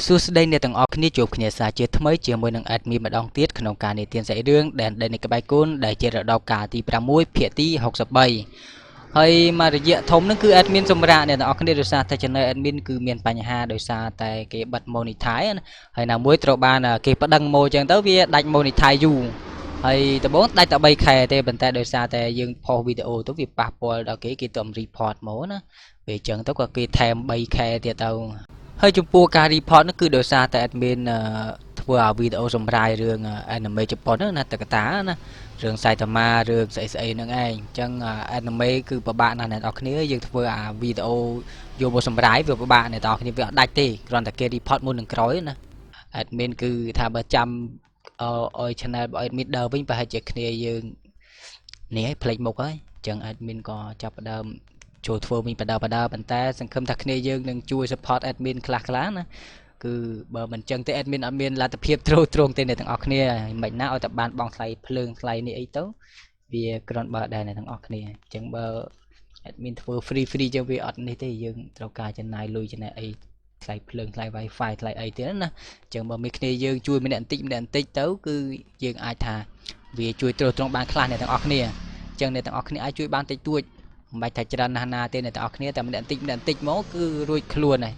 សួស្តីអ្នកទាំងអស់គ្នាជួបគ្នាសាជាថ្មីជាមួយនឹង admin ម្ដងទៀតក្នុងការនិទានសាច់រឿងដែនដីនៃក្បែរគុណដែលជារដូវកាលទី6ភាគទី63ហើយមករយៈធំហ្នឹងគឺ admin សម្រាប់អ្នកទាំងអស់គ្នាដោយសារតែ channel admin គឺមានបញ្ហាដោយសារតែគេបិទ monetize ណាហើយណាមួយត្រូវបានគេប្តឹងមកអញ្ចឹងទៅវាដាច់ monetize យូរហើយដំបូងដាច់តែ3ខែទេប៉ុន្តែដោយសារតែយើងផុសវីដេអូទៅវាប៉ះពាល់ដល់គេទៅ report មកណាពេលអញ្ចឹងទៅក៏គេថែម3ខែទៀតទៅហើយចំពោះការ report នោះគឺដោយសារតែ admin ធ្វើអាវីដេអូសម្រាយរឿង anime ជប៉ុនណាតកតាណារឿងសៃតាម៉ារឿងស្អីហ្នឹងឯងអញ្ចឹង anime គឺពិបាកណាស់អ្នកនរគ្នាយើងធ្វើអាវីដេអូយកមកសម្រាយវាពិបាកអ្នកនរគ្នាវាអត់ដាច់ទេគ្រាន់តែគេ report មុននឹងក្រោយណា admin គឺថាបើចាំឲ្យ channel របស់ admin ដើរវិញប្រហែលជាគ្នាយើងនេះឲ្យផ្លេចមុខហើយអញ្ចឹង admin ក៏ចាប់ផ្ដើមចូលធ្វើវិញបដាប៉ុន្តែសង្ឃឹមថាគ្នាយើងនឹងជួយ support admin ខ្លះណាគឺបើមិនចឹងទេ admin អត់មានលទ្ធភាពទ្រទ្រង់ទេអ្នកទាំងអស់គ្នាមិនណាឲ្យតែបានបងថ្លៃភ្លើងថ្លៃនេះអីទៅវាគ្រាន់បើដែរអ្នកទាំងអស់គ្នាអញ្ចឹងបើ admin ធ្វើ free ចឹងវាអត់នេះទេយើងត្រូវការចំណាយលុយចំណាយអីថ្លៃភ្លើងថ្លៃ wifi ថ្លៃអីទៀតណាអញ្ចឹងបើមានគ្នាយើងជួយម្នាក់បន្តិចទៅគឺយើងអាចថាវាជួយទ្រទ្រង់បានខ្លះអ្នកទាំងអស់គ្នាអញ្ចឹងអ្នកទាំងអស់គ្នាអាចជួយបានតិចតួចមិនបាច់ថាច្រើនណាស់ណាទេអ្នកទាំងអស់គ្នាតែម្នាក់បន្តិចមកគឺរួចខ្លួនហើយ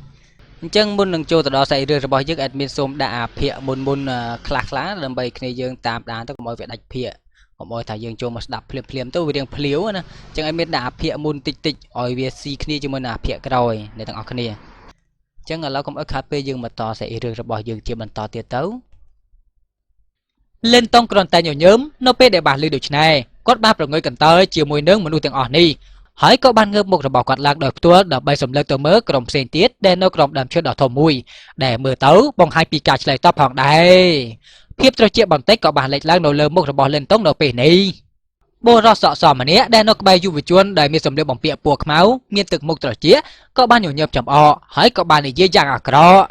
អញ្ចឹងមុននឹងចូលទៅដល់សាច់រឿងរបស់យើង admin សូមដាក់អាភាគមុនខ្លះដើម្បីគ្នាយើងតាមដានទៅកុំឲ្យវាដាច់ភាគកុំឲ្យថាយើងចូលមកស្ដាប់ភ្លាមទៅវារៀងភ្លាវណាអញ្ចឹង admin ដាក់អាភាគមុនតិចឲ្យវាស៊ីគ្នាជាមួយនឹងអាភាគក្រោយអ្នកទាំងអស់គ្នាអញ្ចឹងឥឡូវកុំឲ្យខាតពេលយើងមកតសាច់រឿងរបស់យើងជាបន្តទៀតទៅលេនតុងគ្រាន់តែញញឹមនៅពេលដែលបានឮដូច្នេះគាត់បានប្រងើយកន្តើយជាមួយនឹងមនុស្សទាំងអស់នេះហើយក៏បានងើបមុខរបស់គាត់ឡើងដោយផ្ទាល់ដើម្បីសម្លឹងទៅមើលក្រុមផ្សេងទៀតដែលនៅក្រោមដើមឈើដ៏ធំមួយដែលមើលទៅបង្ហាញពីការឆ្លើយតបផងដែរភាពត្រជាក់បន្តិចក៏បានលេចឡើងនៅលើមុខរបស់លិនតុងនៅពេលនេះបុរសសក់សម្នាក់ដែលនៅក្បែរយុវជនដែលមានសម្លៀកបំពាក់ពណ៌ខ្មៅមានទឹកមុខត្រជាក់ក៏បានញញឹមចំអកហើយក៏បាននិយាយយ៉ាងអាក្រក់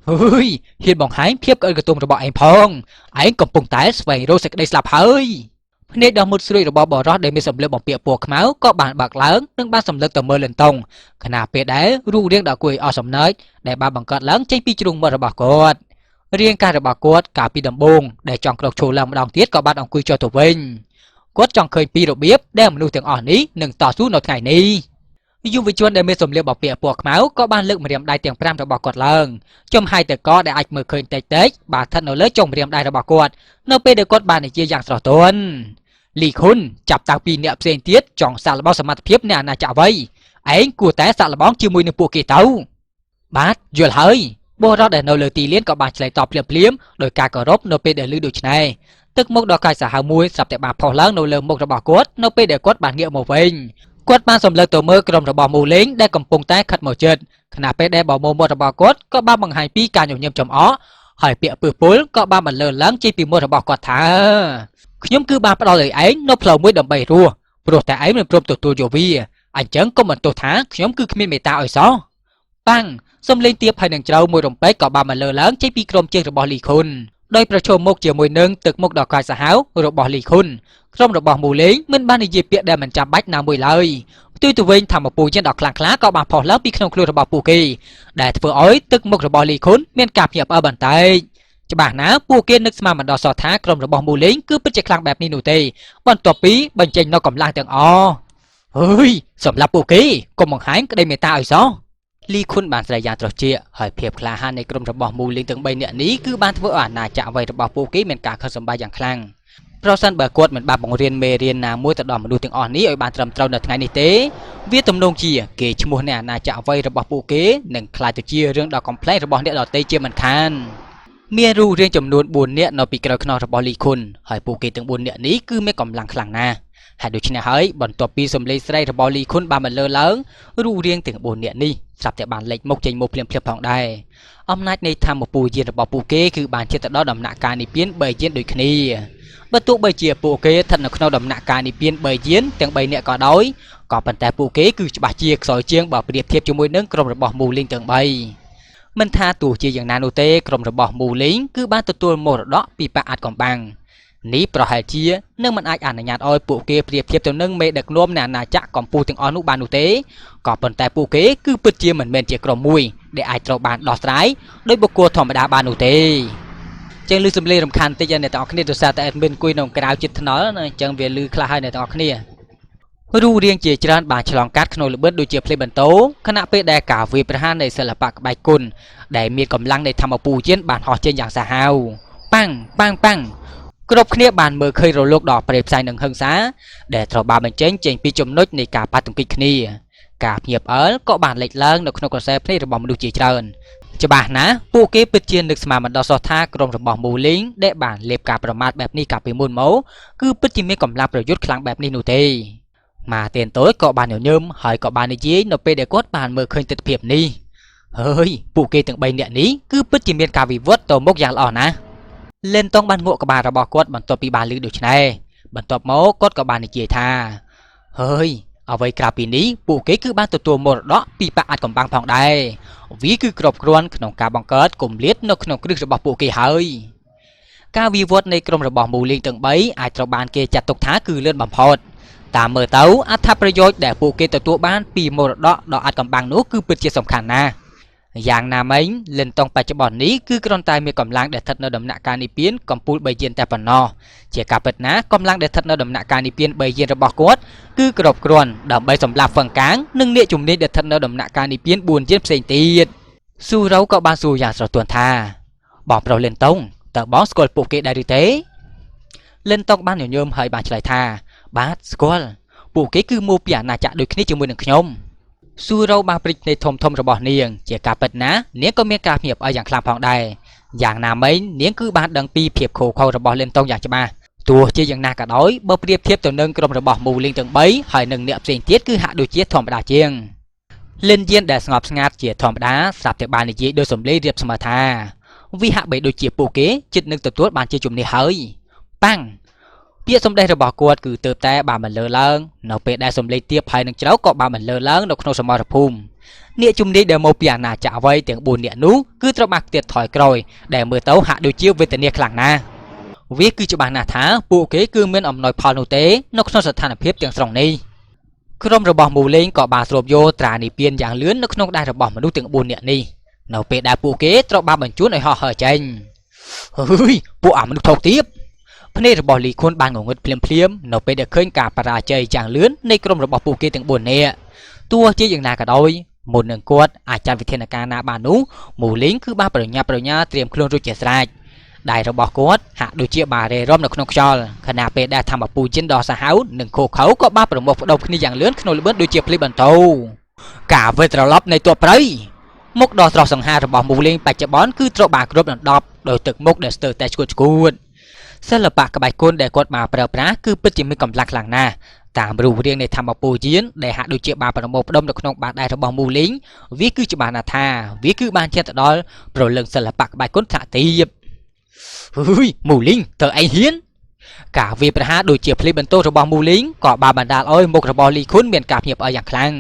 ហ៊ើយហ៊ានបង្ហាញភាពក្អើកក្ទុំរបស់ឯងផងឯងកំពុងតែស្វែងរកសេចក្តីស្លាប់ហើយភ្នែកដ៏មុតស្រួយរបស់បរិសដែលមានសម្លៀកបំពាក់ពណ៌ខ្មៅក៏បានបើកឡើងនិងបានសម្លឹកទៅមើលលិនតុងខណៈពេលដែលរូបរាងដ៏គួរឲ្យអស់សំណើចដែលបានបង្កើតឡើងចេញពីជ្រុងមាត់របស់គាត់រាងកាយរបស់គាត់កាលពីដំបូងដែលចង់ក្រោកឈរឡើងម្ដងទៀតក៏បានអង្គុយចុះទៅវិញគាត់ចង់ឃើញពីរបៀបដែលមនុស្សទាំងអស់នេះនឹងតស៊ូនៅថ្ងៃនេះយុវជនដែលមានសម្លៀកបំពាក់ពណ៌ខ្មៅក៏បានលើកម្រាមដៃទាំង5របស់គាត់ឡើងចំហាយទៅកដែលអាចមើលឃើញតិចបានស្ថិតនៅលើចុងម្រាមដៃរបស់គាត់នៅពេលដែលគាត់បាននិយាយយ៉ាងស្រស់ទន់លីខុនចាប់តាំងពីអ្នកផ្សេងទៀតចង់សាកល្បងសមត្ថភាពនៃអាណាចក្រវ័យឯងគួរតែសាកល្បងជាមួយនឹងពួកគេទៅបាទយល់ហើយបុរសដែលនៅលើទីលានក៏បានឆ្លើយតបភ្លាមដោយការគោរពនៅពេលដែលឮដូច្នេះទឹកមុខដ៏កាចសាហាវមួយស្រាប់តែបានផុសឡើងនៅលើមុខរបស់គាត់នៅពេលដែលគាត់បានងាកមកវិញគាត់បានសម្លឹងទៅមើលក្រុមរបស់មូលេងដែលកំពុងតែខិតមកជិតខណៈពេលដែលបបោមាត់របស់គាត់ក៏បានបង្ហាញពីការញញឹមចំអកហើយពាក្យពើពុលក៏បានបន្លឺឡើងចេញពីមាត់របស់គាត់ថាខ្ញុំគឺបានផ្ដល់ឲ្យឯងនៅផ្លូវមួយដើម្បីរស់ព្រោះតែឯងមិនព្រមទទួលយកវាអញ្ចឹងកុំបន្ទោសថាខ្ញុំគឺគ្មានមេត្តាឲ្យសោះប៉ាំងសំលេងទៀបហើយនឹងជ្រៅមួយរំពេចក៏បានបន្លឺឡើងចេញពីក្រុមជើងរបស់លីខុនដោយប្រឈមមុខជាមួយនឹងទឹកមុខដ៏កាចសាហាវរបស់លីខុនក្រុមរបស់មូលេងមិនបាននិយាយពាក្យដែលមិនចាំបាច់ណាមួយឡើយផ្ទុយទៅវិញធម្មពលយានដ៏ខ្លាំងក្លាក៏បានផុសឡើងពីក្នុងខ្លួនរបស់ពួកគេដែលធ្វើឲ្យទឹកមុខរបស់លីខុនមានការភ្ញាក់ផ្អើលបន្តិចច្បាស់ណាស់ពួកគេនឹកស្មានមិនដល់សោះថាក្រុមរបស់មូលេងគឺពិតជាខ្លាំងបែបនេះនោះទេបន្ទាប់ពីបញ្ចេញនៅកម្លាំងទាំងអស់ហើយសម្រាប់ពួកគេកុំបង្ហាញក្តីមេត្តាឲ្យសោះលីខុនបានស្រែកយ៉ាងត្រជាក់ហើយភាពក្លាហាននៃក្រុមរបស់មូលេងទាំង3នាក់នេះគឺបានធ្វើឲ្យអាណាចក្រវ័យរបស់ពួកគេមានការខិតសម្បាយ៉ាងខ្លាំងប្រសិនបើគាត់មិនបានបង្រៀនមេរៀនណាមួយទៅដល់មនុស្សទាំងអស់នេះឲ្យបានត្រឹមត្រូវនៅថ្ងៃនេះទេវាទំនងជាគេឈ្មោះនៃអាណាចក្រវ័យរបស់ពួកគេនឹងក្លាយទៅជារឿងដ៏កំប្លែងរបស់អ្នកដទៃជាមិនខានមានរូបរាងចំនួន4នាក់នៅពីក្រោយខ្នងរបស់លីខុនហើយពួកគេទាំង4នាក់នេះគឺមានកម្លាំងខ្លាំងណាស់ហើយដូច្នេះហើយបន្ទាប់ពីសំឡេងស្រីរបស់លីខុនបានបន្លឺឡើងរូបរាងទាំង4នាក់នេះស្រាប់តែបានលេចមុខចេញមកភ្លាមផងដែរអំណាចនៃធម្មពលយានរបស់ពួកគេគឺបានជិតទៅដល់ដំណាក់កាលនិព្វាន3យានដូចគ្នាបើទោះបីជាពួកគេស្ថិតនៅក្នុងដំណាក់កាលនិព្វាន3យានទាំង3នាក់ក៏ដោយក៏ប៉ុន្តែពួកគេគឺច្បាស់ជាខ្សោយជាងបើប្រៀបធៀបជាមួយនឹងក្រុមរបស់មូលីងទាំង3មិនថាទោះជាយ៉ាងណានោះទេក្រុមរបស់មូលីងគឺបានទទួលមរតកពីប៉ាអាត់កំបាំង នេះប្រហែលជានឹងមិនអាចអនុញ្ញាតឲ្យពួកគេប្រៀបធៀបទៅនឹងមេដឹកនាំនៃអាណាចក្រកម្ពុជាទាំងអស់នោះបាននោះទេក៏ប៉ុន្តែពួកគេគឺពិតជាមិនមែនជាក្រុមមួយដែលអាចត្រូវបានដោះស្រាយដោយបុគ្គលធម្មតាបាននោះទេចឹងលឺសំឡេងរំខានតិចអ្នកទាំងអស់គ្នាដោយសារតែ admin អង្គុយនៅក្រៅជិតថ្នល់អញ្ចឹងវាលឺខ្លះហើយអ្នកទាំងអស់គ្នារូបរាងជាច្រើនបានឆ្លងកាត់ក្នុងល្បឿនដូចជាភ្លេបបន្ទោខណៈពេលដែលការវាយប្រហារនៃសិល្បៈក្បាច់គុណដែលមានកម្លាំងនៃធម្មពលយានបានហោះចេញយ៉ាងសាហាវប៉ាំងប៉ាំងប៉ាំងគ្រប់គ្នាបានមើលឃើញរលកដល់ប្រេផ្សាយនឹងហឹង្សាដែលត្រូវបានបញ្ចេញពីចំណុចនៃការប៉ះទង្គិចគ្នាការភ្ញាក់ផ្អើលក៏បានលេចឡើងនៅក្នុងក្រសែភ្នែករបស់មនុស្សជាច្រើនច្បាស់ណាស់ពួកគេពិតជានឹកស្មានមិនដល់សោះថាក្រុមរបស់មូលីងដែលបានលេបការប្រមាថបែបនេះកាលពីមុនមកគឺពិតជាមានកម្លាំងប្រយុទ្ធខ្លាំងបែបនេះនោះទេម៉ាទៀនតូចក៏បានញញឹមហើយក៏បាននិយាយនៅពេលដែលគាត់បានមើលឃើញទិដ្ឋភាពនេះហើយពួកគេទាំង3នាក់នេះគឺពិតជាមានការវិវត្តទៅមុខយ៉ាងល្អណាស់លេនតុងបានងក់ក្បាលរបស់គាត់បន្ទាប់ពីបានឮដូច្នេះបន្ទាប់មកគាត់ក៏បាននិយាយថាហើយអ្វីក្រៅពីនេះពួកគេគឺបានទទួលមរតកពីបាក់អាចកំបាំងផងដែរវាគឺគ្រប់គ្រាន់ក្នុងការបង្កើតគម្លាតនៅក្នុងគ្រឹះរបស់ពួកគេហើយការវិវត្តនៃក្រុមរបស់មូលីងទាំង3អាចត្រូវបានគេចាត់ទុកថាគឺលឿនបំផុតតាមមើលទៅអត្ថប្រយោជន៍ដែលពួកគេទទួលបានពីមរតកដ៏អាចកំបាំងនោះគឺពិតជាសំខាន់ណាស់យ៉ាងណាមិញលិនតុងបច្ចុប្បន្ននេះគឺគ្រាន់តែមានកម្លាំងដែលស្ថិតនៅដំណាក់កាលនិព្វានកំពូល3យានតែប៉ុណ្ណោះជាការពិតណាកម្លាំងដែលស្ថិតនៅដំណាក់កាលនិព្វាន3យានរបស់គាត់គឺគ្រប់គ្រាន់ដើម្បីសម្លាប់ហ្វឹងកាងនិងអ្នកជំនាញដែលស្ថិតនៅដំណាក់កាលនិព្វាន4យានផ្សេងទៀតស៊ូរ៉ូក៏បានសួរយ៉ាងស្រទន់ថាបងប្រុសលិនតុងតើបងស្គាល់ពួកគេដែរឬទេលិនតុងបានញញឹមហើយបានឆ្លើយថាបាទស្គាល់ពួកគេគឺមកពីអាណាចក្រដូចគ្នាជាមួយនឹងខ្ញុំស៊ូរ៉ូបានព្រិចភ្នែកធំរបស់នាងជាការពិតណានាងក៏មានការភ្ញាក់ផ្អើលយ៉ាងខ្លាំងផងដែរយ៉ាងណាមិញនាងគឺបានដឹងពីភាពខុសខើរបស់លិនតុងយ៉ាងច្បាស់ទោះជាយ៉ាងណាក៏ដោយបើប្រៀបធៀបទៅនឹងក្រុមរបស់មូលីងទាំង3ហើយនឹងអ្នកផ្សេងទៀតគឺហាក់ដូចជាធម្មតាជាងលិនយានដែលស្ងប់ស្ងាត់ជាធម្មតាស្រាប់តែបាននិយាយដោយសំឡេងរៀបស្មើថាវាហាក់បីដូចជាពួកគេចិត្តនឹងទទួលបានជាជំនះហើយប៉ាំងពាក្យសម្ដីរបស់គាត់គឺទើបតែបានបន្លឺឡើងនៅពេលដែលសម្លេងទៀបហើយនឹងជ្រៅក៏បានបន្លឺឡើងនៅក្នុងសមរភូមិអ្នកជំនាញដែលមកពីអាណាចក្រអ្វីទាំង4នាក់នោះគឺត្រូវបានទៀតថយក្រោយដែលមើលទៅហាក់ដូចជាវេទនាខ្លាំងណាស់វាគឺច្បាស់ណាស់ថាពួកគេគឺមានអំណោយផលនោះទេនៅក្នុងស្ថានភាពទាំងស្រុងនេះក្រុមរបស់មូលេងក៏បានស្រូបយកត្រានិព្វានយ៉ាងលឿននៅក្នុងដៃរបស់មនុស្សទាំង4នាក់នេះនៅពេលដែលពួកគេត្រូវបានបញ្ជូនឲ្យហោះហើរចេញហើយពួកអាមនុស្សថោកទាបភ្នែករបស់លីខុនបានងងឹតភ្លាមនៅពេលដែលឃើញការបរាជ័យយ៉ាងលឿននៃក្រុមរបស់ពួកគេទាំង4នាក់ទោះជាយ៉ាងណាក៏ដោយមុននឹងគាត់អាចចាត់វិធានការណាបាននោះមូលីងគឺបានប្រញាប់ប្រញាល់ត្រៀមខ្លួនរួចជាស្រេចដៃរបស់គាត់ហាក់ដូចជាបានរេរំនៅក្នុងខ្យល់ខណៈពេលដែលធម្មពូជិនដ៏សាហាវនិងខូខៅក៏បានប្រមូលផ្ដុំគ្នាយ៉ាងលឿនក្នុងល្បឿនដូចជាភ្លីបន្ទោការវិលត្រឡប់នៃទ័ពព្រៃមុខដ៏ស្រស់សង្ហារបស់មូលីងបច្ចុប្បន្នគឺត្រូវបានគ្របដណ្ដប់ដោយទឹកមុខដែលស្ទើរតែឈួតឈួតសិល្បៈក្បាច់គុណដែលគាត់បានប្រើប្រាស់គឺពិតជាមានកម្លាំងខ្លាំងណាស់តាមរូបរាងនៃធម្មពលយានដែលហាក់ដូចជាបានប្រមូលផ្ដុំនៅក្នុងបាតដៃរបស់មូលីងវាគឺច្បាស់ណាស់ថាវាគឺបានជាទៅដល់ប្រលឹងសិល្បៈក្បាច់គុណថ្នាក់ទាបហ៊ុយមូលីងតើឯងហ៊ានការវាប្រហារដូចជាភ្លីបន្ទោរបស់មូលីងក៏បានបណ្ដាលឲ្យមុខរបស់លីខុនមានការភ្ញាក់ផ្អើលយ៉ាងខ្លាំង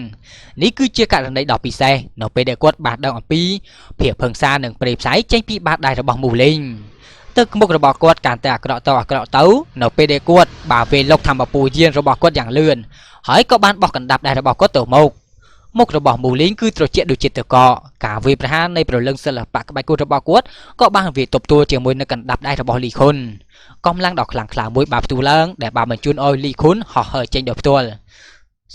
នេះគឺជាករណីដ៏ពិសេសនៅពេលដែលគាត់បានដឹងអំពីភាពហិង្សានិងព្រៃផ្សៃចេញពីបាតដៃរបស់មូលីងទឹកមុខរបស់គាត់កាន់តែអាក្រក់ទៅនៅពេលដែលគាត់បានវេលុកធម្មពលយានរបស់គាត់យ៉ាងលឿនហើយក៏បានបោះកណ្ដាប់ដៃរបស់គាត់ទៅមុខរបស់មូលីងគឺត្រជាក់ដូចជាទឹកកកការវាយប្រហារនៃប្រលឹងសិល្បៈក្បាច់គុណរបស់គាត់ក៏បានវាយទប់ទួលជាមួយនឹងកណ្ដាប់ដៃរបស់លីខុនកម្លាំងដ៏ខ្លាំងក្លាមួយបានផ្ទុះឡើងដែលបានបញ្ជូនឲ្យលីខុនហោះហើរចេញដោយផ្ទាល់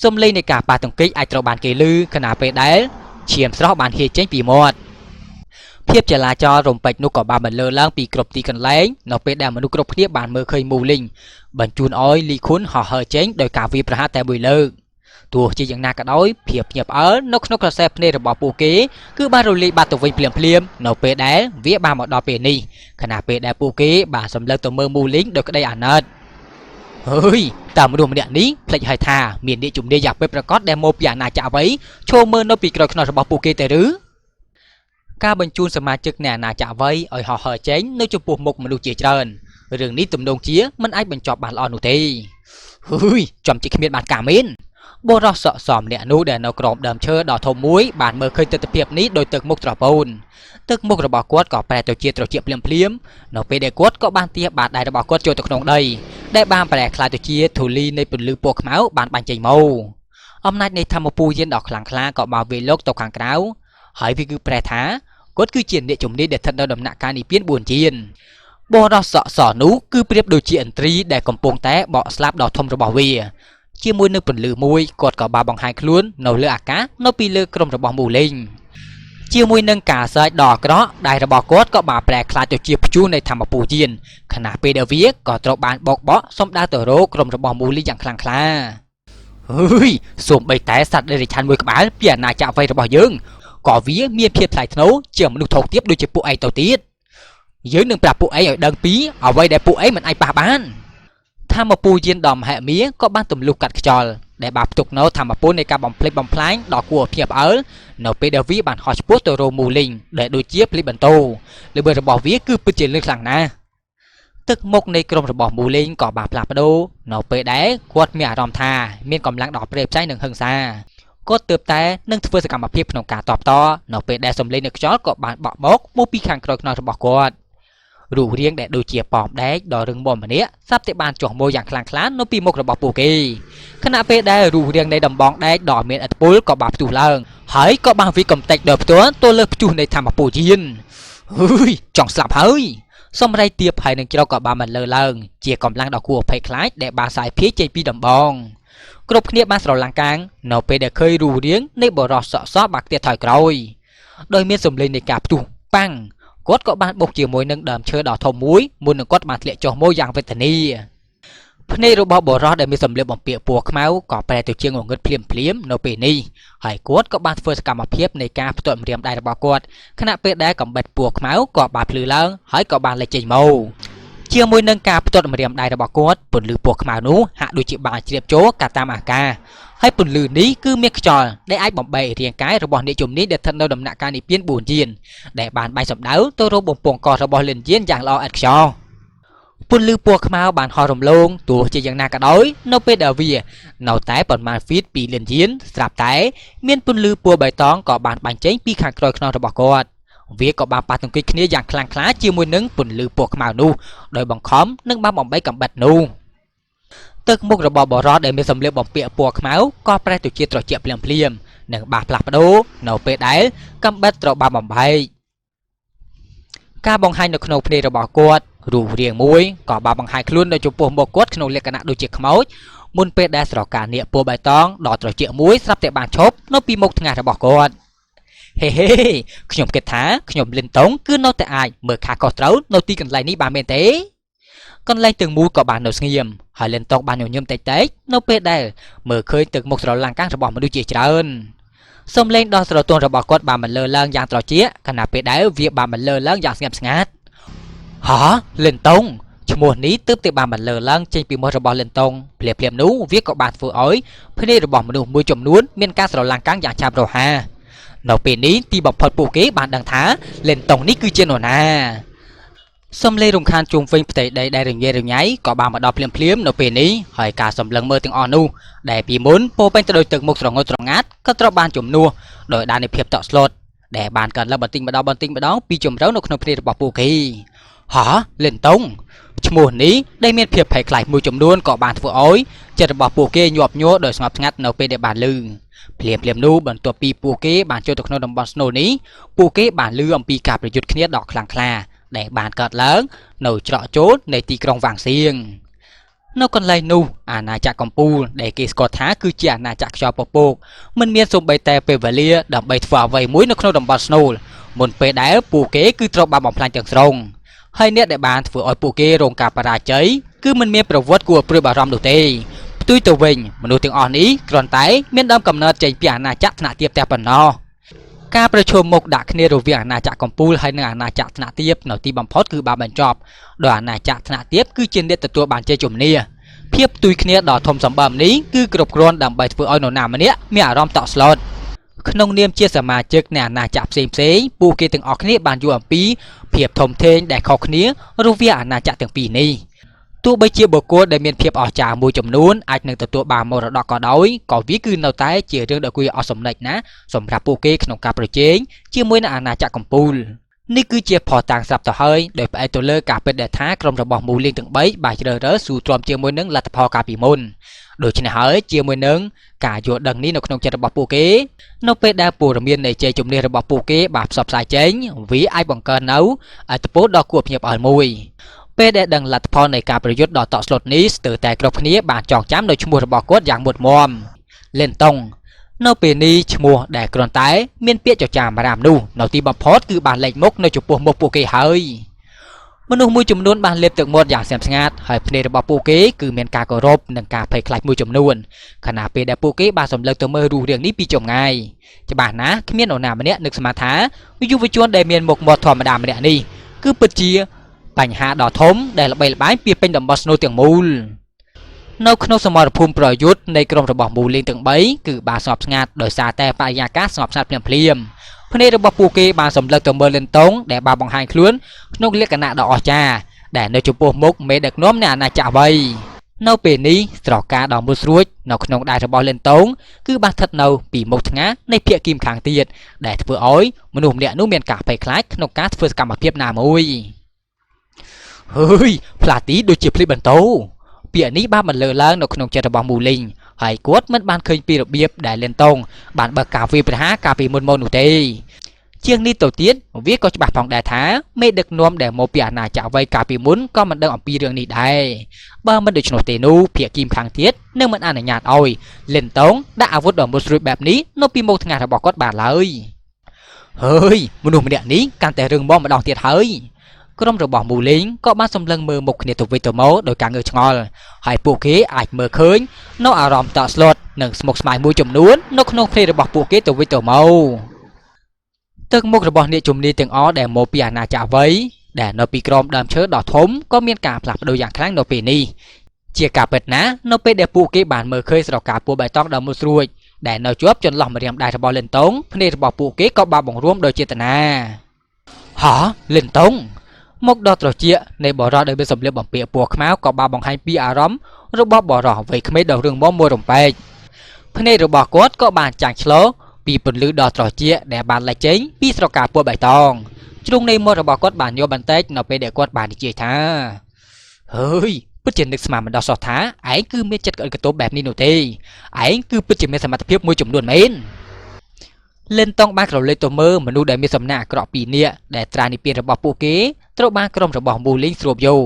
សំឡេងនៃការប៉ះទង្គិចអាចត្រូវបានគេឮខណៈពេលដែលឈាមស្រស់បានហៀចេញពីមាត់ភាពចលាចលរំពេចនោះក៏បានបន្លឺឡើងពីគ្រប់ទីកន្លែងនៅពេលដែលមនុស្សគ្រប់គ្នាបានមើលឃើញមូលីងបញ្ជូនឲ្យលីខុនហោះហើរចេញដោយការវាយប្រហារតែមួយលើកទោះជាយ៉ាងណាក៏ដោយភាពភ្ញាក់ផ្អើលនៅក្នុងក្រសែភ្នែករបស់ពួកគេគឺបានរលាយបាត់ទៅវិញភ្លាមនៅពេលដែលវាបានមកដល់ពេលនេះខណៈពេលដែលពួកគេបានសម្លឹងទៅមើលមូលីងដោយក្តីអាណិតហើយតើមនុស្សម្នាក់នេះភ្លេចហើយថាមានអ្នកជំនាញយ៉ាងពិតប្រាកដដែលមកពីអាណាចក្រអ្វីឈរមើលនៅពីក្រោយខ្នងរបស់ពួកគេទៅឬការបញ្ជូនសមាជិកនៃអាណាចក្រអ្វីឲ្យហោះហើរចេញនៅចំពោះមុខមនុស្សជាច្រើនរឿងនេះទំនងជាមិនអាចបញ្ចប់បានល្អនោះទេហ៊ុយចំជាគ្មានបានការមែន បុរសសក់សមអ្នកនោះដែលនៅក្រោមដើមឈើដ៏ធំមួយបានមើលឃើញទិដ្ឋភាពនេះដោយទឹកមុខត្រពូនទឹកមុខរបស់គាត់ក៏ប្រែទៅជាត្រជាក់ភ្លាមនៅពេលដែលគាត់ក៏បានទាបបាតដៃរបស់គាត់ចូលទៅក្នុងដីដែលបានប្រែក្លាយទៅជាធូលីនៃពន្លឺពណ៌ខ្មៅបានបាញ់ចេញមកអំណាចនៃធម្មពលយានដ៏ខ្លាំងក្លាក៏បានវាយលោកទៅខាងក្រៅហើយវាគឺប្រែថាគាត់គឺជាអ្នកជំនាញដែលស្ថិតនៅដំណាក់កាលនិព្វាន4ជានបុរសសក់សនោះគឺប្រៀបដូចជាឥន្ទ្រីដែលកំពុងតែបកស្លាប់ដ៏ធំរបស់វាជាមួយនឹងពន្លឺមួយគាត់ក៏បានបង្ហាញខ្លួននៅលើអាកាសនៅពីលើក្រុមរបស់មូលីងជាមួយនឹងការសើចដ៏អាក្រក់ដៃរបស់គាត់ក៏បានប្រែក្លាយទៅជាព្យុះនៃធម្មពលយានខណៈពេលដែលវាក៏ត្រូវបានបោកបក់សំដៅទៅរកក្រុមរបស់មូលីងយ៉ាងខ្លាំងក្លាហើយសូម្បីតែសត្វដេរិឆានមួយក្បាលពីអាណាចក្រវ័យរបស់យើងក៏វាមានភាពថ្លៃថ្នូរជាមនុស្សថោកទាបដូចជាពួកឯងទៅទៀតយើងនឹងប្រាប់ពួកឯងឲ្យដឹងពីអ្វីដែលពួកឯងមិនអាចប៉ះបានធម្មពលយានដ៏មហិមាក៏បានទម្លុះកាត់ខ្យល់ដែលបានផ្ទុកនៅធម្មពលនៃការបំផ្លិចបំផ្លាញដ៏គួរឲ្យភ្ញាក់ផ្អើលនៅពេលដែលវាបានហោះឆ្ពោះទៅរកមូលីងដែលដូចជាផ្លិចបន្ទោល្បឿនរបស់វាគឺពិតជាលឿនខ្លាំងណាស់ទឹកមុខនៃក្រុមរបស់មូលីងក៏បានផ្លាស់ប្ដូរនៅពេលដែលគាត់មានអារម្មណ៍ថាមានកម្លាំងដ៏ព្រៃផ្សៃនិងហិង្សាគាត់ទើបតែនឹងធ្វើសកម្មភាពក្នុងការតបតនៅពេលដែលសំឡេងនៃខ្យល់ក៏បានបក់បោកមកពីខាងក្រោយខ្នងរបស់គាត់រូបរាងដែលដូចជាប៉មដែកដ៏រឹងមាំម្នាក់ស្រាប់តែបានចុះមកយ៉ាងខ្លាំងក្លានៅពីមុខរបស់ពួកគេខណៈពេលដែលរូបរាងនៃដំបងដែកដ៏មានឥទ្ធិពលក៏បានផ្ទុះឡើងហើយក៏បានវិកំតិចដល់ផ្ទាល់ទៅលើព្យុះនៃធម្មពលយានហើយចង់ស្លាប់ហើយសំរៃទៀបហើយនឹងជ្រៅក៏បានមកលើឡើងជាកម្លាំងដ៏គួរភ័យខ្លាចដែលបានសាយភាយចេញពីដំបងគ្រប់គ្នាបានស្រឡាំងកាំងនៅពេលដែលឃើញរូបរាងនៃបរិសសក់សបាក់ទៀតថយក្រោយដោយមានសំឡេងនៃការផ្ទុះប៉ាំងគាត់ក៏បានបុកជាមួយនឹងដើមឈើដ៏ធំមួយមុននឹងគាត់បានធ្លាក់ចុះមកយ៉ាងវេទនាភ្នែករបស់បរិសដែលមានសម្លៀកបំពាក់ពណ៌ខ្មៅក៏ប្រែទៅជាងងឹតភ្លាមនៅពេលនេះហើយគាត់ក៏បានធ្វើសកម្មភាពនៃការផ្ទាត់ម្រាមដៃរបស់គាត់ខណៈពេលដែលកំបិតពណ៌ខ្មៅក៏បានភ្លឺឡើងហើយក៏បានលេចចេញមកជាមួយនឹងការផ្ទាត់ម្រាមដៃរបស់គាត់ពន្លឺពណ៌ខ្មៅនោះហាក់ដូចជាបានជ្រាបចូលកាតាមអាកាសហើយពន្លឺនេះគឺមានខ្យល់ដែលអាចបំបែករាងកាយរបស់អ្នកជំនាញដែលស្ថិតនៅដំណាក់កាលនិព្វាន4យានដែលបានបែកសម្ដៅទៅរកបំពង់ករបស់លិនយានយ៉ាងល្អឥតខ្ចោះពន្លឺពណ៌ខ្មៅបានហោះរំលងទោះជាយ៉ាងណាក៏ដោយនៅពេលដែលវានៅតែប៉ុន្មានហ្វីតពីលិនយានស្រាប់តែមានពន្លឺពណ៌បៃតងក៏បានបាញ់ចេញពីខាងក្រោយខ្នងរបស់គាត់វាក៏បានប៉ះទង្គិចគ្នាយ៉ាងខ្លាំងក្លាជាមួយនឹងពន្លឺពណ៌ខ្មៅនោះដោយបង្ខំនឹងបានបំបីកំបិតនោះទឹកមុខរបស់បរិសដែលមានសម្លៀកបំពាក់ពណ៌ខ្មៅក៏ប្រែទៅជាត្រជាក់ភ្លាមនិងបានផ្លាស់ប្ដូរនៅពេលដែលកំបិតត្រូវបានបំបែកការបង្ហាញនៅក្នុងភ្នែករបស់គាត់រូបរាងមួយក៏បានបង្ហាញខ្លួននៅចំពោះមុខគាត់ក្នុងលក្ខណៈដូចជាខ្មោចមុនពេលដែលស្រកានាគពណ៌បៃតងដ៏ត្រជាក់មួយស្រាប់តែបានឈប់នៅពីមុខថ្ងាសរបស់គាត់ហេខ្ញុំគិតថាខ្ញុំលិនតុងគឺនៅតែអាចមើលខាខុសត្រូវនៅទីកន្លែងនេះបានមែនទេកន្លែងទាំងមូលក៏បាននៅស្ងៀមហើយលិនតុងបានញញឹមតិចនៅពេលដែលមើលឃើញទឹកមុខស្រឡាំងកាំងរបស់មនុស្សជាច្រើនសំឡេងដ៏ស្រទន់របស់គាត់បានបន្លឺឡើងយ៉ាងត្រជាក់ខណៈពេលដែលវាបានបន្លឺឡើងយ៉ាងស្ងៀមស្ងាត់ហ៎លិនតុងឈ្មោះនេះទើបតែបានបន្លឺឡើងចេញពីមុខរបស់លិនតុងភ្លាមនោះវាក៏បានធ្វើឲ្យភ្នែករបស់មនុស្សមួយចំនួនមានការស្រឡាំងកាំងយ៉ាងឆាប់រហ័សនៅពេលនេះទីបំផុតពួកគេបានដឹងថាលិនតុងនេះគឺជានរណាសំឡេងរំខានជុំវិញផ្ទៃដីដែលរញ៉េរញ៉ៃក៏បានមកដល់ភ្លាមនៅពេលនេះហើយការសម្លឹងមើលទាំងអស់នោះដែលពីមុនពោពេញទៅដោយទឹកមុខស្រងត់ស្រងាត់ក៏ត្រូវបានជំនួសដោយដាននៃភាពតក់ស្លុតដែលបានកើតឡើងបន្តិចម្ដងពីជម្រៅនៅក្នុងភ្នែករបស់ពួកគេហ៎លិនតុងឈ្មោះនេះដែលមានភាពភ័យខ្លាចមួយចំនួនក៏បានធ្វើឲ្យចិត្តរបស់ពួកគេញាប់ញ័រដោយស្ងប់ស្ងាត់នៅពេលដែលបានឮភ្លាមនោះបន្ទាប់ពីពួកគេបានចូលទៅក្នុងតំបន់ស្នូលនេះពួកគេបានឮអំពីការប្រយុទ្ធគ្នាដ៏ខ្លាំងក្លាដែលបានកើតឡើងនៅច្រកចូលនៃទីក្រុងវ៉ាងសៀងនៅកន្លែងនោះអាណាចក្រកំពូលដែលគេស្គាល់ថាគឺជាអាណាចក្រខ្យល់ពពកមិនមានសូម្បីតែពេលវេលាដើម្បីធ្វើអ្វីមួយនៅក្នុងតំបន់ស្នូលមុនពេលដែលពួកគេគឺត្រូវបានបំផ្លាញទាំងស្រុងហើយអ្នកដែលបានធ្វើឲ្យពួកគេរងការបរាជ័យគឺមិនមានប្រវត្តិគួរព្រួយបារម្ភនោះទេផ្ទុយទៅវិញមនុស្សទាំងអស់នេះគ្រាន់តែមានដើមកំណើតចេញពីអាណាចក្រថ្នាក់ទាបតែប៉ុណ្ណោះការប្រជុំមុខដាក់គ្នារវាងអាណាចក្រកំពូលហើយនិងអាណាចក្រថ្នាក់ទាបនៅទីបំផុតគឺបានបញ្ចប់ដោយអាណាចក្រថ្នាក់ទាបគឺជាអ្នកទទួលបានជ័យជំនះភាពផ្ទុយគ្នាដ៏ធំសម្បើមនេះគឺគ្រប់គ្រាន់ដើម្បីធ្វើឲ្យនរណាម្នាក់មានអារម្មណ៍តក់ស្លុតក្នុងនាមជាសមាជិកនៃអាណាចក្រផ្សេងពួកគេទាំងអស់គ្នាបានយល់អំពីភាពធំធេងដែលខុសគ្នារវាងអាណាចក្រទាំងពីរនេះ ទោះបីជាបុគ្គលដែលមានភាពអស្ចារ្យមួយចំនួនអាចនឹងទទួលបានមរតកក៏ដោយក៏វាគឺនៅតែជារឿងដ៏គួរឲ្យអស់សំណេចណាសម្រាប់ពួកគេក្នុងការប្រជែងជាមួយនឹងអាណាចក្រកំពូលនេះគឺជាផតាំងស្រាប់ទៅហើយដោយផ្អែកទៅលើការពិតដែលថាក្រុមរបស់មូលីងទាំង3បានជ្រើសរើសស៊ូទ្រាំជាមួយនឹងលទ្ធផលកាលពីមុនដូច្នេះហើយជាមួយនឹងការយល់ដឹងនេះនៅក្នុងចិត្តរបស់ពួកគេនៅពេលដែលព័ត៌មាននៃជ័យជំនះរបស់ពួកគេបានផ្សព្វផ្សាយចេញវាអាចបង្កើននៅអត្ថប្រយោជន៍ដ៏គួរភ្ញាក់ផ្អើលមួយពេលដែលដឹងលទ្ធផលនៃការប្រយុទ្ធដ៏តក់ស្លុតនេះស្ទើរតែគ្រប់គ្នាបានចងចាំនៅឈ្មោះរបស់គាត់យ៉ាងមុតមាំលិនតុងនៅពេលនេះឈ្មោះដែលគ្រាន់តែមានពាក្យចចាមអារាមនោះនៅទីបំផុតគឺបានលេចមុខនៅចំពោះមុខពួកគេហើយមនុស្សមួយចំនួនបានលេបទឹកមាត់យ៉ាងស្ងៀមស្ងាត់ហើយភ្នែករបស់ពួកគេគឺមានការគោរពនិងការភ័យខ្លាចមួយចំនួនខណៈពេលដែលពួកគេបានសម្លឹងទៅមើលរូបរាងនេះពីចម្ងាយច្បាស់ណាស់គ្មាននរណាម្នាក់នឹកស្មានថាយុវជនដែលមានមុខមាត់ធម្មតាម្នាក់នេះគឺពិតជាបញ្ហាដ៏ធំដែលល្បីល្បាញពីពេញតំបន់ស្នូទាំងមូលនៅក្នុងសមរភូមិប្រយុទ្ធនៃក្រុមរបស់មូលីងទាំង3គឺបានស្ងប់ស្ងាត់ដោយសារតែបរិយាកាសស្ងប់ស្ងាត់ភ្លាមភ្លាមភ្នែករបស់ពួកគេបានសម្លឹងទៅមើលលិនតុងដែលបានបង្ហាញខ្លួនក្នុងលក្ខណៈដ៏អស្ចារ្យដែលនៅចំពោះមុខមេដឹកនាំនៃអាណាចក្រអ្វីនៅពេលនេះស្រកាដ៏មុតស្រួចនៅក្នុងដៃរបស់លិនតុងគឺបានស្ថិតនៅពីមុខថ្ងាសនៃភាគីម្ខាងទៀតដែលធ្វើឲ្យមនុស្សម្នាក់នោះមានការភ័យខ្លាចក្នុងការធ្វើសកម្មភាពណាមួយហើយផ្លាទីដូចជាភ្លេចបន្ទោពាក្យនេះបានបន្លឺឡើងនៅក្នុងចិត្តរបស់មូលីងហើយគាត់មិនបានឃើញពីរបៀបដែលលិនតុងបានបើកការវាយប្រហារកាលពីមុនមកនោះទេជាងនេះទៅទៀតវាក៏ច្បាស់ផងដែរថាមេដឹកនាំដែលមកពីអាណាចក្រអ្វីកាលពីមុនក៏មិនដឹងអំពីរឿងនេះដែរបើមិនដូច្នោះទេនោះភាគីម្ខាងទៀតនឹងមិនអនុញ្ញាតឲ្យលិនតុងដាក់អាវុធដ៏មុតស្រួចបែបនេះនៅពីមុខថ្ងាសរបស់គាត់បានឡើយហើយមនុស្សម្នាក់នេះកាន់តែរឹងមាំម្ដងទៀតហើយក្រុមរបស់មូលីងក៏បានសម្លឹងមើលមុខគ្នាទៅវិញទៅមកដោយការងើឆ្ងល់ហើយពួកគេអាចមើលឃើញនៅអារម្មណ៍តក់ស្លុតនិងស្មុគស្មាញមួយចំនួននៅក្នុងភ្នែករបស់ពួកគេទៅវិញទៅមកទឹកមុខរបស់អ្នកជំនាញទាំងអស់ដែលមកពីអាណាចក្រអ្វីដែលនៅពីក្រោមដើមឈើដ៏ធំក៏មានការផ្លាស់ប្ដូរយ៉ាងខ្លាំងនៅពេលនេះជាការពិតណាស់នៅពេលដែលពួកគេបានមើលឃើញស្រកាពណ៌បៃតងដ៏មុតស្រួចដែលនៅជាប់ចន្លោះម្រាមដៃរបស់លិនតុងភ្នែករបស់ពួកគេក៏បានបង្រួមដោយចេតនាហ៎លិនតុងមុខដ៏ត្រជាក់នៃបរិសុទ្ធដែលមានសម្លៀកបំពាក់ពណ៌ខ្មៅក៏បានបង្ហាញពីអារម្មណ៍របស់បរិសុទ្ធវ័យក្មេងដ៏រឹងមាំមួយរំពេចភ្នែករបស់គាត់ក៏បានចាំងឆ្លុះពីពន្លឺដ៏ត្រជាក់ដែលបានលេចចេញពីស្រកាពណ៌បៃតងជ្រុងនៃមាត់របស់គាត់បានញ័របន្តិចនៅពេលដែលគាត់បាននិយាយថាហើយពិតជានឹកស្មានមិនដល់សោះថាឯងគឺមានចិត្តក្អិតក្ទប់បែបនេះនោះទេឯងគឺពិតជាមានសមត្ថភាពមួយចំនួនមែនលិនតុងបានក្រឡេកទៅមើលមនុស្សដែលមានសំណាក់អាក្រក់ពីរនាក់ដែលត្រានិព្វានរបស់ពួកគេត្រូវបានក្រុមរបស់មូលីងស្រូបយក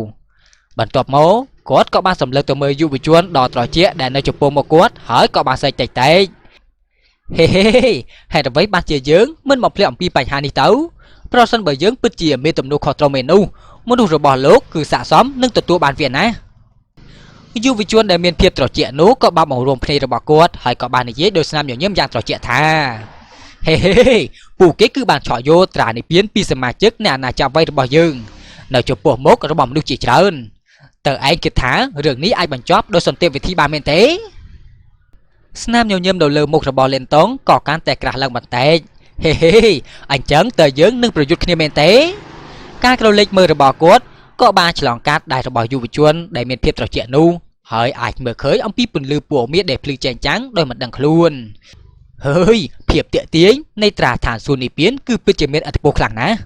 បន្ទាប់មកគាត់ក៏បានសម្លឹងទៅមើលយុវជនដ៏ត្រជាក់ដែលនៅចំពោះមុខគាត់ហើយក៏បានសើចតិចតិចហេហេតុអ្វីបានជាយើងមិនមកភ្លេចអំពីបញ្ហានេះទៅប្រសិនបើយើងពិតជាមានទំនួលខុសត្រូវមែននោះមនុស្សរបស់លោកគឺស័ក្តិសមនឹងទទួលបានវាណាយុវជនដែលមានភាពត្រជាក់នោះក៏បានបង្រួមភ្នែករបស់គាត់ហើយក៏បាននិយាយដោយស្នាមញញឹមយ៉ាងត្រជាក់ថាហេពួកគេគឺបានឆក់យកត្រានិព្វានពីសមាជិកនៃអាណាចក្រអ្វីរបស់យើងនៅចំពោះមុខរបស់មនុស្សជាច្រើនតើឯងគិតថារឿងនេះអាចបញ្ចប់ដោយសន្តិវិធីបានមែនទេស្នាមញញឹមនៅលើមុខរបស់លិនតុងក៏កាន់តែក្រាស់ឡើងបន្តិចហេអញ្ចឹងតើយើងនឹងប្រយុទ្ធគ្នាមែនទេការក្រឡេកមើលរបស់គាត់ក៏បានឆ្លងកាត់ដៃរបស់យុវជនដែលមានភាពត្រជាក់នោះហើយអាចមើលឃើញអំពីពន្លឺពណ៌មាសដែលភ្លឺចែងចាំងដោយមិនដឹងខ្លួនហើយភាពតាក់ទាញនៃត្រាឋានសួគ៌និព្វានគឺពិតជាមានឥទ្ធិពលខ្លាំងណាស់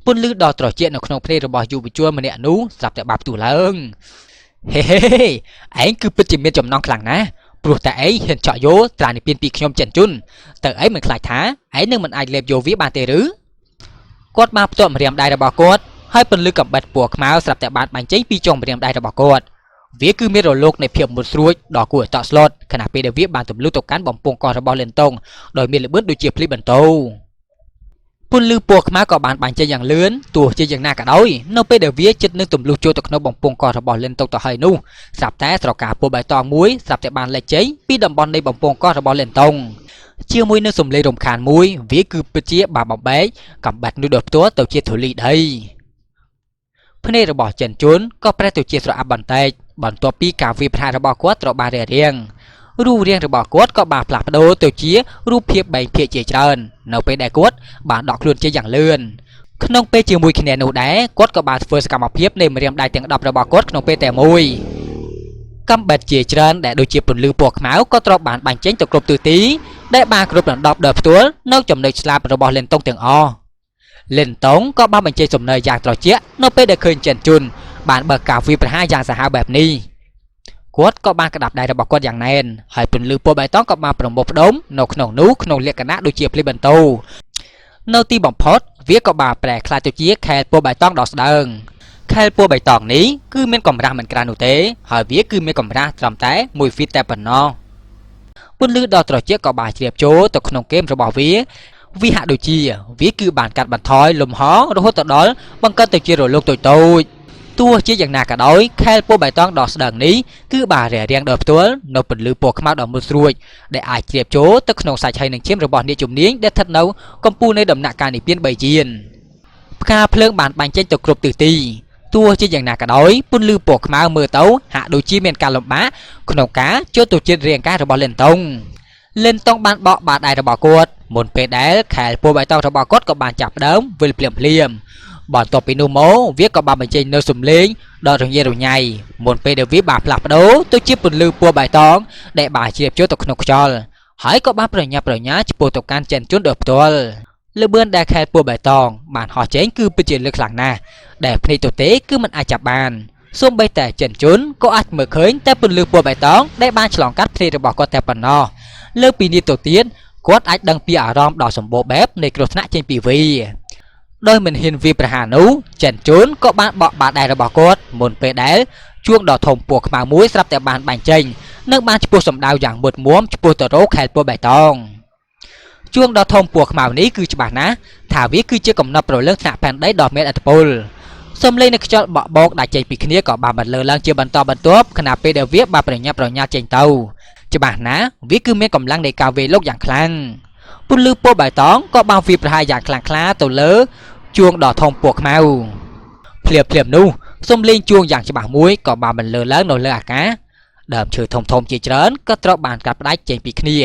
ពន្លឺដ៏ត្រជាក់នៅក្នុងភ្នែករបស់យុវជនម្នាក់នោះស្រាប់តែបាបផ្ទុះឡើងហេឯងគឺពិតជាមានចំណងខ្លាំងណាស់ព្រោះតែឯងហ៊ានឆក់យកត្រានិព្វានពីខ្ញុំចិនជុនតើឯងមិនខ្លាចថាឯងនឹងមិនអាចលេបយកវាបានទេឬគាត់បានផ្ទាត់ម្រាមដៃរបស់គាត់ហើយពន្លឺកំបិតពណ៌ខ្មៅស្រាប់តែបានបញ្ចេញពីចុងម្រាមដៃរបស់គាត់វាគឺមានរលកនៃភាពមុតស្រួចដ៏គួរឲ្យតក់ស្លុតខណៈពេលដែលវាបានទម្លុះទៅកាន់បំពង់ករបស់លិនតុងដោយមានល្បឿនដូចជាភ្លីបន្ទោពន្លឺពណ៌ខ្មៅក៏បានបញ្ចេញយ៉ាងលឿនទោះជាយ៉ាងណាក៏ដោយនៅពេលដែលវាជិតនឹងទម្លុះចូលទៅក្នុងបំពង់ករបស់លិនតុងទៅហើយនោះស្រាប់តែស្រកាពណ៌បៃតងមួយស្រាប់តែបានលេចចេញពីតំបន់នៃបំពង់ករបស់លិនតុងជាមួយនឹងសំឡេងរំខានមួយវាគឺពិតជាបានបំបែកកំបាត់នោះដោយផ្ទាល់ទៅជាធូលីដីភ្នែករបស់ចិនជុនក៏ប្រែទៅជាស្រអាប់បន្តិចបន្ទាប់ពីការវាយប្រហាររបស់គាត់ត្រូវបានរារាំងរូបរាងរបស់គាត់ក៏បានផ្លាស់ប្ដូរទៅជារូបភាពបែកភាគជាច្រើននៅពេលដែលគាត់បានដកខ្លួនជាយ៉ាងលឿន ក្នុងពេលជាមួយគ្នានោះដែរគាត់ក៏បានធ្វើសកម្មភាពនៃម្រាមដៃទាំង10របស់គាត់ក្នុងពេលតែមួយកំបិតជាច្រើនដែលដូចជាពន្លឺពណ៌ខ្មៅក៏ត្រូវបានបាញ់ចេញទៅគ្រប់ទិសទីដែលបានគ្រប់ដណ្ដប់ដល់ផ្ទាល់នៅចំណុចស្លាបរបស់លិនតុងទាំងអស់លិនតុងក៏បានបញ្ចេញសំណើយ៉ាងត្រជាក់នៅពេលដែលឃើញចិនជុនបានបើកការវាយប្រហារយ៉ាងសាហាវបែបនេះគាត់ក៏បានក្តាប់ដៃរបស់គាត់យ៉ាងណែនហើយពន្លឺពណ៌បៃតងក៏បានប្រមូលផ្ដុំនៅក្នុងនោះក្នុងលក្ខណៈដូចជាភ្លីបន្ទោនៅទីបំផុតវាក៏បានប្រែក្លាយទៅជាខែលពណ៌បៃតងដ៏ស្ដើងខែលពណ៌បៃតងនេះគឺមានកម្រាស់មិនក្រាស់នោះទេហើយវាគឺមានកម្រាស់ត្រឹមតែ1 ហ្វីតតែប៉ុណ្ណោះពន្លឺដ៏ត្រជាក់ក៏បានជ្រាបចូលទៅក្នុងគែមរបស់វាហាក់ដូចជាវាគឺបានកាត់បន្ថយលំហរហូតដល់បង្កើតទៅជារលកតូចៗទោះជាយ៉ាងណាក៏ដោយខែលពណ៌បៃតងដ៏ស្ដើងនេះគឺបានរារាំងដោយផ្ទាល់នៅពន្លឺពណ៌ខ្មៅដ៏មុតស្រួចដែលអាចជ្រាបចូលទៅក្នុងសាច់ហើយនឹងឈាមរបស់អ្នកជំនាញដែលស្ថិតនៅកំពូលនៃដំណាក់កាលនិព្វាន3យានផ្កាភ្លើងបានបាញ់ចេញទៅគ្រប់ទិសទីទោះជាយ៉ាងណាក៏ដោយពន្លឺពណ៌ខ្មៅមើលទៅហាក់ដូចជាមានការលំបាកក្នុងការចូលទៅជាតិរាងកាយរបស់លិនតុងបានបកបាតដៃរបស់គាត់មុនពេលដែលខែលពណ៌បៃតងរបស់គាត់ក៏បានចាប់ផ្ដើមវិលភ្លាមបន្ទាប់ពីនោះមកវាក៏បានបញ្ចេញនូវសំឡេងដ៏រញ៉េរញ៉ៃមុនពេលដែលវាបានផ្លាស់ប្ដូរទៅជាពន្លឺពណ៌បៃតងដែលបានជ្រាបចូលទៅក្នុងខ្យល់ហើយក៏បានប្រញាប់ប្រញាល់ឆ្ពោះទៅកាន់ចិនជុនដោយផ្ទាល់លឿនដែលខែលពណ៌បៃតងបានហោះចេញគឺពិតជាលើខ្លាំងណាស់ដែលភ្នែកទទេគឺមិនអាចចាប់បានសូម្បីតែចិនជុនក៏អាចមើលឃើញតែពន្លឺពណ៌បៃតងដែលបានឆ្លងកាត់ភ្នែករបស់គាត់តែប៉ុណ្ណោះលើពីនេះទៅទៀតគាត់អាចដឹងពីអារម្មណ៍ដ៏សម្បូរបែបនៃគ្រោះថ្នាក់ចេញពីវាដោយមិនហ៊ានវាយប្រហារនោះចិនជូនក៏បានបកបាតដៃរបស់គាត់មុនពេលដែលជួងដ៏ធំពណ៌ខ្មៅមួយស្រាប់តែបានបាញ់ចេញនិងបានឆ្ពោះសម្ដៅយ៉ាងមុតមាំឆ្ពោះទៅរកខែលពណ៌បៃតងជួងដ៏ធំពណ៌ខ្មៅនេះគឺច្បាស់ណាស់ថាវាគឺជាកំណត់ប្រលឹងថ្នាក់ផែនដីដ៏មានឥទ្ធិពលសំឡេងនៃខ្យល់បក់បោកដែលចេញពីគ្នាក៏បានបន្លឺឡើងជាបន្តបន្ទាប់ខណៈពេលដែលវាបានប្រញាប់ប្រញាល់ចេញទៅច្បាស់ណាស់វាគឺមានកម្លាំងនៃការវាយលុកយ៉ាងខ្លាំងពន្លឺពណ៌បៃតងក៏បានវាយប្រហារយ៉ាងខ្លាំងក្លាទៅលើជួងដ៏ធំពណ៌ខ្មៅភ្លាមនោះសំឡេងជួងយ៉ាងច្បាស់មួយក៏បានបន្លឺឡើងនៅលើអាកាសដើមឈើធំជាច្រើនក៏ត្រូវបានកាត់ផ្ដាច់ចេញពីគ្នា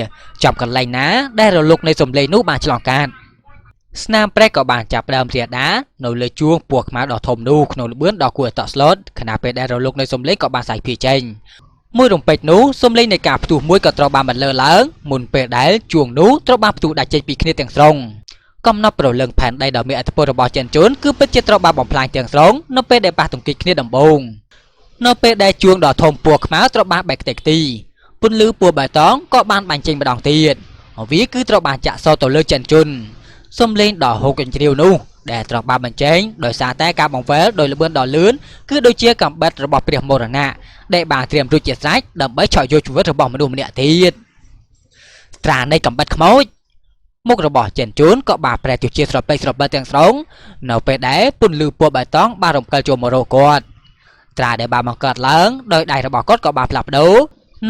ចំកន្លែងណាដែលរលកនៃសំឡេងនោះបានឆ្លងកាត់ស្នាមប្រេះក៏បានចាប់ដើមរាដានៅលើជួងពណ៌ខ្មៅដ៏ធំនោះក្នុងល្បឿនដ៏គួរឲ្យតក់ស្លុតខណៈពេលដែលរលកនៃសំឡេងក៏បានសាយភាយចេញមួយរំពេចនោះសំឡេងនៃការផ្ទុះមួយក៏ត្រូវបានបន្លឺឡើងមុនពេលដែលជួងនោះត្រូវបានផ្ទុះដាច់ចេញពីគ្នាទាំងស្រុងកំណត់ប្រលឹងផែនដីដ៏មានឥទ្ធិពលរបស់ចិនជូនគឺពិតជាត្រូវបានបំផ្លាញទាំងស្រុងនៅពេលដែលប៉ះទង្គិចគ្នាដំបូងនៅពេលដែលជួងដ៏ធំពណ៌ខ្មៅត្រូវបានបែកខ្ទេចខ្ទីពន្លឺពណ៌បៃតងក៏បានបាញ់ចេញម្ដងទៀតវាគឺត្រូវបានចាក់សោទៅលើចិនជូនសំឡេងដ៏ហូរកញ្ជ្រៀវនោះដែលត្រូវបានបញ្ចេញដោយសារតែការបង្វែរដោយល្បឿនដ៏លឿនគឺដូចជាកាំបិតរបស់ព្រះមរណៈដែលបានត្រៀមរួចជាស្រេចដើម្បីឆក់យកជីវិតរបស់មនុស្សម្នាក់ទៀតត្រានៃកាំបិតខ្មោចមុខរបស់ចិនជូនក៏បានប្រែទៅជាស្រពេចស្រពិលទាំងស្រុងនៅពេលដែលពន្លឺពណ៌បៃតងបានរំកិលចូលមករកគាត់ត្រាដែលបានបង្កើតឡើងដោយដៃរបស់គាត់ក៏បានផ្លាស់ប្ដូរ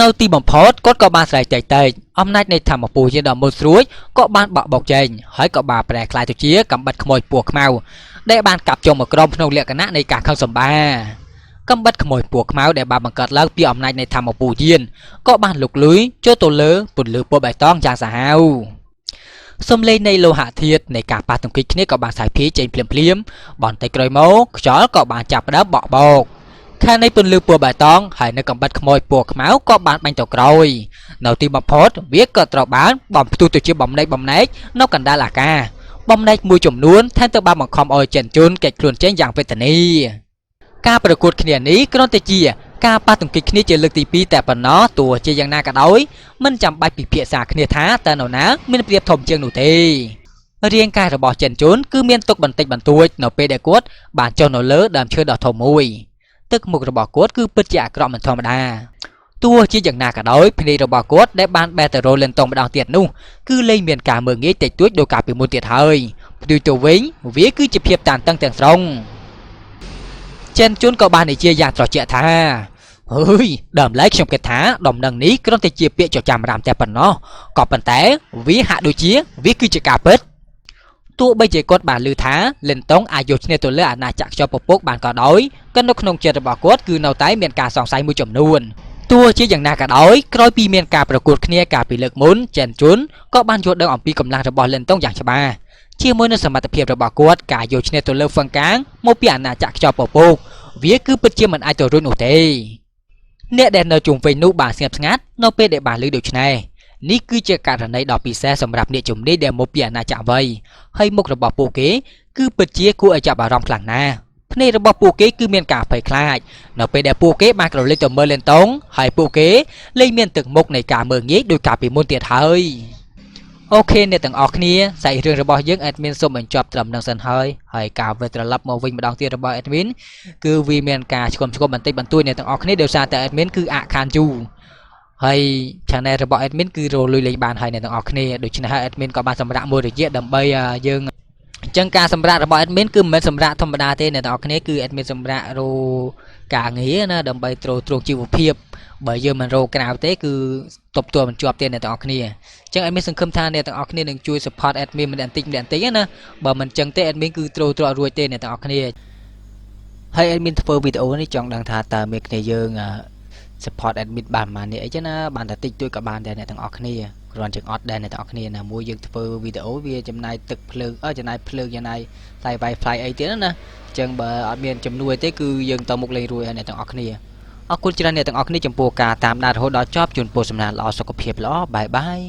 នៅទីបំផុតគាត់ក៏បានស្រែកតែកអំណាចនៃធម្មពលយានដ៏មុតស្រួចក៏បានបក់បោកចេញហើយក៏បានប្រែក្លាយទៅជាកាំបិតខ្មោចពណ៌ខ្មៅដែលបានកាប់ចុងមកក្រុមក្នុងលក្ខណៈនៃការខឹងសម្បាកាំបិតខ្មោចពណ៌ខ្មៅដែលបានបង្កើតឡើងពីអំណាចនៃធម្មពលយានក៏បានលុកលុយចូលទៅលើពន្លឺពណ៌បៃតងយ៉ាងសាហាវសំឡេងនៃលោហៈធាតុនៃការប៉ះទង្គិចគ្នាក៏បានសាយភាយចេញភ្លាមបន្តិចក្រោយមកខ្យល់ក៏បានចាប់ផ្ដើមបក់បោកខាងនៃពន្លឺពណ៌បៃតងហើយនៅកាំបិតខ្មោចពណ៌ខ្មៅក៏បានបាញ់ទៅក្រោយនៅទីបំផុតវាក៏ត្រូវបានបំផ្ទុះទៅជាបំណែកនៅកណ្ដាលអាកាសបំណែកមួយចំនួនថែមទាំងបានបង្ខំឲ្យចិនជូនគេចខ្លួនចេញយ៉ាងវេទនាការប្រកួតគ្នានេះគ្រាន់តែជាការប៉ះទង្គិចគ្នាជាលើកទី2តែប៉ុណ្ណោះទោះជាយ៉ាងណាក៏ដោយមិនចាំបាច់ពិភាក្សាគ្នាថាតើនរណាមានប្រៀបធំជាងនោះទេរាងកាយរបស់ចិនជូនគឺមានទុកបន្តិចបន្តួចនៅពេលដែលគាត់បានចុះនៅលើដើមឈើដ៏ធំមួយទឹកមុខរបស់គាត់គឺពិតជាអាក្រក់មិនធម្មតាទោះជាយ៉ាងណាក៏ដោយភ្នែករបស់គាត់ដែលបានបែរទៅរលិនតងម្ដងទៀតនោះគឺលែងមានការមើលងាយតិចតួចដោយការពីមុនទៀតហើយផ្ទុយទៅវិញវាគឺជាភាពតានតឹងទាំងស្រុងចិនជូនក៏បាននិយាយយ៉ាងត្រជាក់ថាអើយដើមឡើយខ្ញុំគិតថាដំណឹងនេះគ្រាន់តែជាពាក្យចចាមរាមតែប៉ុណ្ណោះក៏ប៉ុន្តែវាហាក់ដូចជាវាគឺជាការពិតទោះបីជាគាត់បានឮថាលិនតុងអាចយកឈ្នះទៅលើអាណាចក្រខ្យល់ពពកបានក៏ដោយក៏នៅក្នុងចិត្តរបស់គាត់គឺនៅតែមានការសង្ស័យមួយចំនួនទោះជាយ៉ាងណាក៏ដោយក្រោយពីមានការប្រកួតគ្នាកាលពីលើកមុនចិនជុនក៏បានយល់ដឹងអំពីកម្លាំងរបស់លិនតុងយ៉ាងច្បាស់ ជាមួយនឹងសមត្ថភាពរបស់គាត់ការយកឈ្នះទៅលើហ្វឹងកាងមកពីអាណាចក្រខ្យល់ពពកវាគឺពិតជាមិនអាចទៅរួចនោះទេអ្នកដែលនៅជុំវិញនោះបានស្ងាត់ស្ងាត់នៅពេលដែលបានឮដូច្នេះនេះគឺជាករណីដ៏ពិសេសសម្រាប់អ្នកជំនាញដែលមកពីអាណាចក្រវ័យហើយមុខរបស់ពួកគេគឺពិតជាគួរឲ្យចាប់អារម្មណ៍ខ្លាំងណាស់ភ្នែករបស់ពួកគេគឺមានការភ័យខ្លាចនៅពេលដែលពួកគេបានក្រឡេកទៅមើលលេនតុងហើយពួកគេលែងមានទឹកមុខនៃការមើលងាយដោយកាលពីមុនទៀតហើយអូខេអ្នកទាំងអស់គ្នាសាច់រឿងរបស់យើង admin សូមបញ្ចប់ត្រឹមនឹងសិនហើយការវិលត្រឡប់មកវិញម្ដងទៀតរបស់ admin គឺវាមានការឆ្គំបន្តិចបន្តួចអ្នកទាំងអស់គ្នាដោយសារតែ admin គឺអាក់ខានយូរហើយ channel របស់ admin គឺរលួយលេងបានហើយអ្នកទាំងអស់គ្នាដូច្នេះហើយ admin ក៏បានសម្រាប់មួយរយៈដើម្បីយើងអញ្ចឹងការសម្រាប់របស់ admin គឺមិនមែនសម្រាប់ធម្មតាទេអ្នកទាំងអស់គ្នាគឺ admin សម្រាប់រការងារណាដើម្បីទ្រទ្រង់ជីវភាពបើយើងមិនរកក្រៅទេគឺតបទួលមិនជាប់ទេអ្នកទាំងអស់គ្នាអញ្ចឹង admin សង្ឃឹមថាអ្នកទាំងអស់គ្នានឹងជួយ support admin ម្នាក់បន្តិចណាបើមិនអញ្ចឹងទេ admin គឺទ្រទ្ររួចទេអ្នកទាំងអស់គ្នាហើយ admin ធ្វើវីដេអូនេះចង់ដឹងថាតើមានគ្នាយើងsupport admin បានប៉ុន្មាននេះអីចឹងណាបានតែតិចតួចក៏បានដែរអ្នកទាំងអស់គ្នាគ្រាន់ជាអត់ដែរអ្នកទាំងអស់គ្នាណាមួយយើងធ្វើវីដេអូវាចំណាយទឹកភ្លើងចំណាយភ្លើងចំណាយថ្លៃ Wi-Fi អីទៀតណាអញ្ចឹងបើអត់មានជំនួយទេគឺយើងទៅមុខលេងរួចហើយអ្នកទាំងអស់គ្នាអរគុណច្រើនអ្នកទាំងអស់គ្នាចំពោះការតាមដានរហូតដល់ចប់ជូនពរសំណាងល្អសុខភាពល្អបាយបាយ